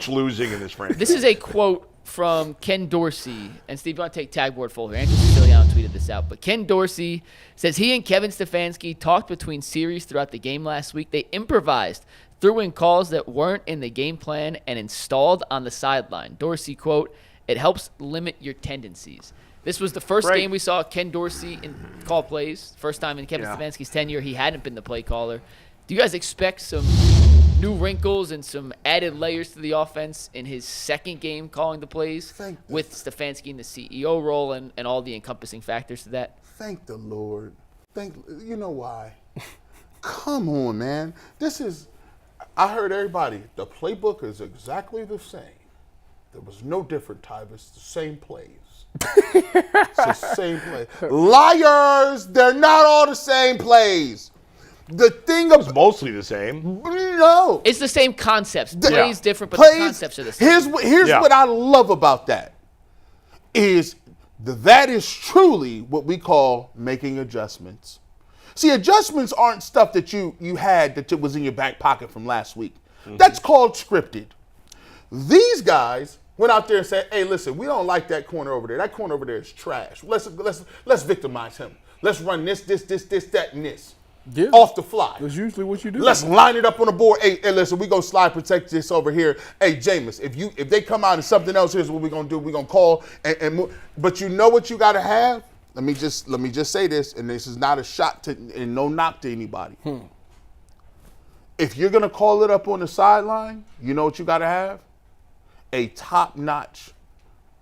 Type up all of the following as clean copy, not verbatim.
losing in this franchise. This is a quote from Ken Dorsey. And Steve, you want to take tagboard full here. Andrew Siciliano tweeted this out. But Ken Dorsey says he and Kevin Stefanski talked between series throughout the game last week. They improvised, threw in calls that weren't in the game plan, and installed on the sideline. Dorsey, quote, "It helps limit your tendencies." This was the first game we saw Ken Dorsey call plays. First time in Kevin Stefanski's tenure he hadn't been the play caller. Do you guys expect some new wrinkles and some added layers to the offense in his second game calling the plays with Stefanski in the CEO role and all the encompassing factors to that? Thank the Lord. You know why? Come on, man. I heard everybody, the playbook is exactly the same. There was no different, Tyvis, the same plays. It's the same play. Liars! They're not all the same plays. The thing It's mostly the same. No. It's the same concepts. Plays different, but the concepts are the same. Here's what I love about that is that is truly what we call making adjustments. See, adjustments aren't stuff that you had that was in your back pocket from last week. Mm-hmm. That's called scripted. These guys went out there and said, "Hey, listen, we don't like that corner over there. That corner over there is trash. Let's victimize him. Let's run this, that, and this." Yeah. Off the fly. That's usually what you do. Let's line it up on the board. Hey, listen, we gonna slide protect this over here. Hey, Jameis, if they come out and something else, here's what we're gonna do. We're gonna call and move. But you know what you gotta have? Let me just say this, and this is not a shot to and no knock to anybody. If you're gonna call it up on the sideline, you know what you gotta have? A top-notch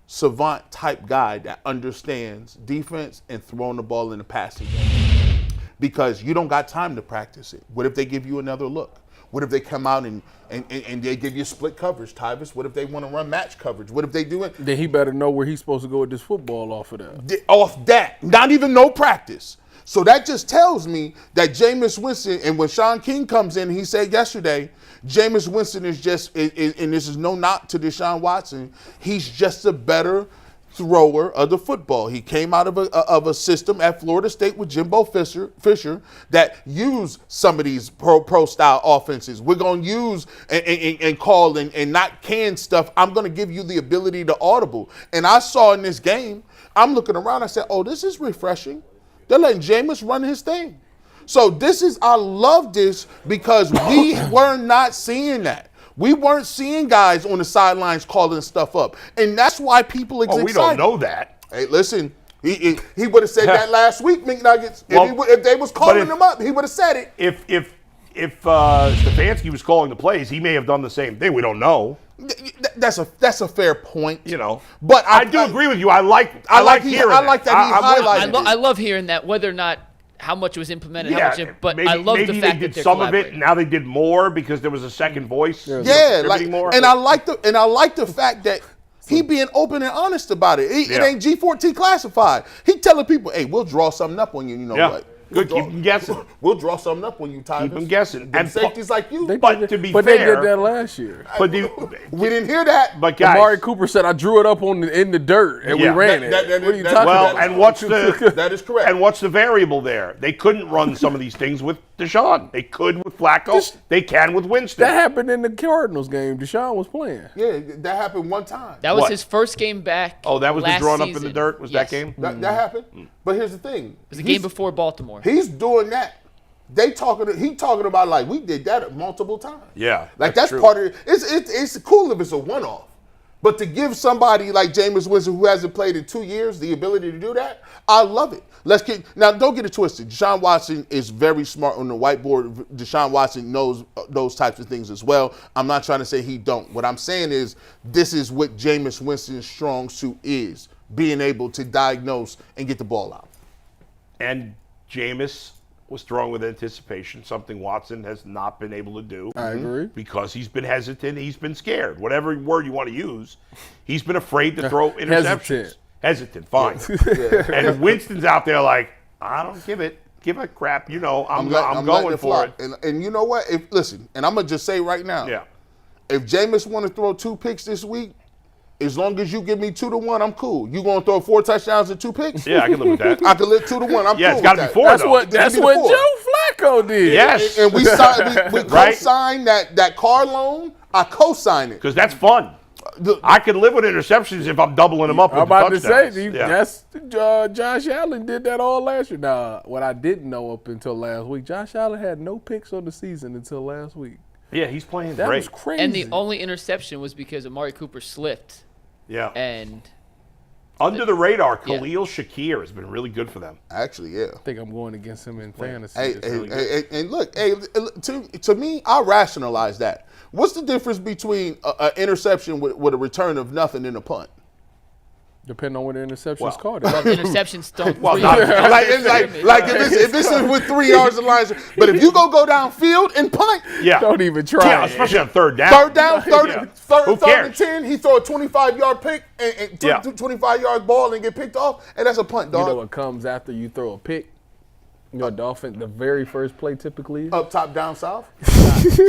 savant type guy that understands defense and throwing the ball in the passing game. Because you don't got time to practice it. What if they give you another look? What if they come out and they give you split coverage, Tyvis? What if they want to run match coverage? What if they do it? Then he better know where he's supposed to go with this football off of that. Off that. Not even no practice. So that just tells me that Jameis Winston, and when Sean King comes in, he said yesterday, Jameis Winston is just, and this is no knock to Deshaun Watson, he's just a better thrower of the football. He came out of a system at Florida State with Jimbo Fisher that used some of these pro style offenses. We're going to use and call and not can stuff. I'm going to give you the ability to audible. And I saw in this game, I'm looking around, I said, oh, this is refreshing. They're letting Jameis run his thing. So I love this because we were not seeing that. We weren't seeing guys on the sidelines calling stuff up. And that's why people are excited. We don't know that. Hey, listen, he would have said that last week, McNuggets. If they was calling him up, he would have said it. If Stefanski was calling the plays, he may have done the same thing. We don't know. That's a fair point. You know. But I do agree with you. I like hearing I like that he highlighted it. I love hearing that, whether or not how much was implemented, but I love the fact that they're some of it. Now they did more because there was a second voice. More. And I like the fact that he being open and honest about it. It ain't G14 classified. He telling people, "Hey, we'll draw something up on you." You know what? Good, keep them guessing. We'll draw something up on you, Tyvis. Keep them guessing. And safeties like you. But to be fair, they did that last year. But we didn't hear that. But guys, Amari Cooper said, "I drew it up in the dirt and we ran it." What are you talking about? And what's the that is correct. And what's the variable there? They couldn't run some of these things with Deshaun. They could with Flacco. They can with Winston. That happened in the Cardinals game. Deshaun was playing. Yeah, that happened one time. That was his first game back. Oh, that was the drawn season. up in the dirt? Was that game? That happened. But here's the thing. It was the game before Baltimore. He's doing that. He talking about like we did that multiple times. Yeah. Like that's part of it. It's cool if it's a one-off. But to give somebody like Jameis Winston, who hasn't played in 2 years, the ability to do that, I love it. Now, don't get it twisted. Deshaun Watson is very smart on the whiteboard. Deshaun Watson knows those types of things as well. I'm not trying to say he don't. What I'm saying is this is what Jameis Winston's strong suit is, being able to diagnose and get the ball out. And Jameis was throwing with anticipation, something Watson has not been able to do. I agree. Because he's been hesitant, he's been scared. Whatever word you want to use, he's been afraid to throw interceptions. Hesitant, fine. And Winston's out there like, I don't give a crap. You know, I'm going for it. And you know what? Listen, and I'm going to just say right now, if Jameis want to throw 2 picks this week, as long as you give me 2-1, I'm cool. You going to throw 4 touchdowns and 2 picks? Yeah, I can live with that. I can live 2-1. I'm cool. Yeah, it's got to be 4. That's what Joe Flacco did. Yes. And we co-signed that car loan. I co-sign it. Because that's fun. I can live with interceptions if I'm doubling them up with I'm about to touchdowns. say, Josh Allen did that all last year. Now, what I didn't know up until last week, Josh Allen had no picks on the season until last week. Yeah, he's playing That great. was crazy. And the only interception was because Amari Cooper slipped. Yeah. And under the radar, Khalil Shakir has been really good for them. Actually, yeah. I think I'm going against him in fantasy. And look, to me, I rationalize that. What's the difference between an interception with a return of nothing and a punt? Depending on what the interception is called. Interceptions don't. Well, like if this is with 3 yards of line, but if you go downfield and punt, don't even try. Yeah, especially on third down. Third and 10, he throw a 25-yard pick and 25-yard ball and get picked off, and that's a punt, dog. You know what comes after you throw a pick? You know, Dolphin, the very first play typically is? Up, top, down, south.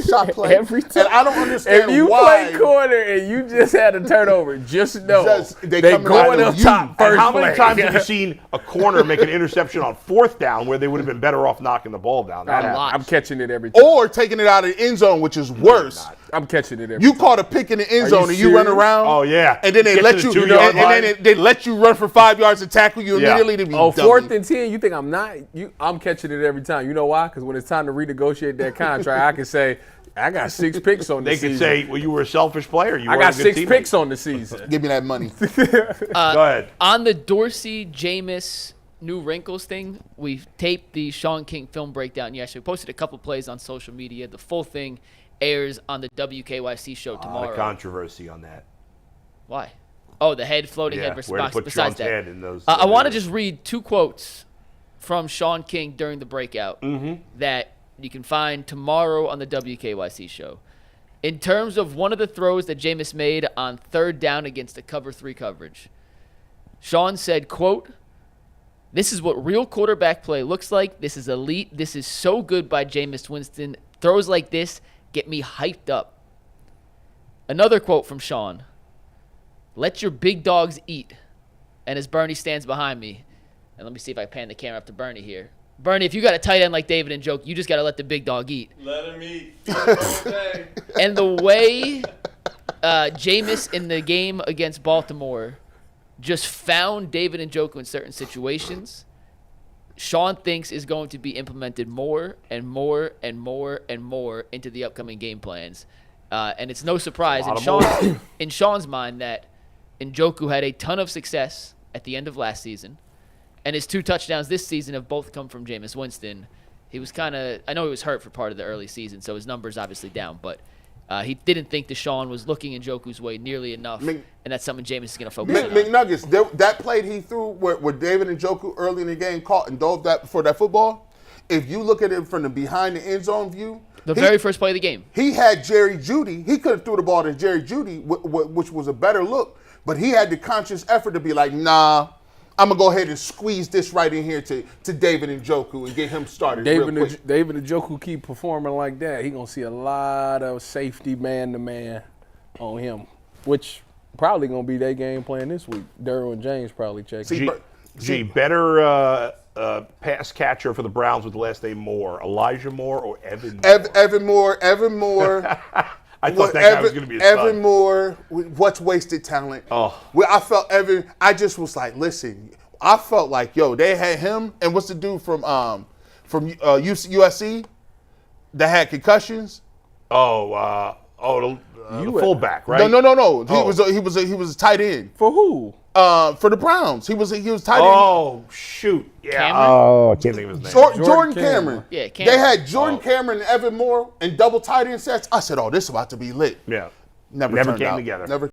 Shot play. Every time. And I don't understand if you why. play corner and you just had a turnover, just know they going up top first And how many play. times have you seen a corner make an interception on fourth down where they would have been better off knocking the ball down? That happens. I'm catching it every time. Or taking it out of the end zone, which is worse. I'm catching it every You time. caught a pick in the end zone and you run serious? around. Oh, yeah. And then they Get let to the you 2-yard line. then they let you run for 5 yards to tackle you immediately to be Oh, dummy. 4th and 10, you think I'm not? I'm catching it every time. You know why? Because when it's time to renegotiate that contract, I can say, I got 6 picks on the season. They could say, well, you were a selfish player. I got 6 picks on the season. Give me that money. Go ahead. On the Dorsey, Jameis, new wrinkles thing, we taped the Sean King film breakdown yesterday. We posted a couple plays on social media. The full thing airs on the WKYC show tomorrow. A lot of controversy on that. Why? Oh, the head floating head where to response. put Besides Sean's that, head in those. I want to just read 2 quotes from Sean King during the breakout that you can find tomorrow on the WKYC show. In terms of one of the throws that Jameis made on 3rd down against the cover 3 coverage, Sean said, quote, "This is what real quarterback play looks like. This is elite. This is so good by Jameis Winston. Throws like this get me hyped up." Another quote from Sean, "Let your big dogs eat." And as Bernie stands behind me, and let me see if I pan the camera up to Bernie here. Bernie, if you got a tight end like David Njoku, you just got to let the big dog eat. Let him eat. And the way Jameis in the game against Baltimore just found David Njoku in certain situations, Sean thinks is going to be implemented more and more and more and more into the upcoming game plans. And it's no surprise in Sean's mind that Njoku had a ton of success at the end of last season. And his 2 touchdowns this season have both come from Jameis Winston. He was I know he was hurt for part of the early season, so his numbers obviously down. But he didn't think Deshaun was looking Njoku's way nearly enough, and that's something Jameis is going to focus on. McNuggets, that play he threw where David Njoku early in the game caught and dove that for that football, if you look at it from the behind the end zone view, the very first play of the game, he had Jerry Jeudy. He could have threw the ball to Jerry Jeudy, which was a better look, but he had the conscious effort to be like, nah, I'm going to go ahead and squeeze this right in here to David Njoku and get him started real quick. David Njoku keep performing like that, he going to see a lot of safety man-to-man on him, which probably going to be their game plan this week. Derwin James probably checking. Better pass catcher for the Browns with the last name Moore, Elijah Moore or Evan Moore? Evan Moore. I thought that guy was going to be a stud. Evan Moore, what's wasted talent? Oh. I just was like, listen, I felt like, yo, they had him, and what's the dude from USC that had concussions? The fullback, right? No. He was a tight end. For who? For the Browns. He was tight end. Oh, shoot. Yeah. I can't think of his name. Jordan Cameron. Yeah, Cameron. They had Jordan Cameron and Evan Moore and double tight end sets. I said, oh, this is about to be lit. Yeah. Never came together. Never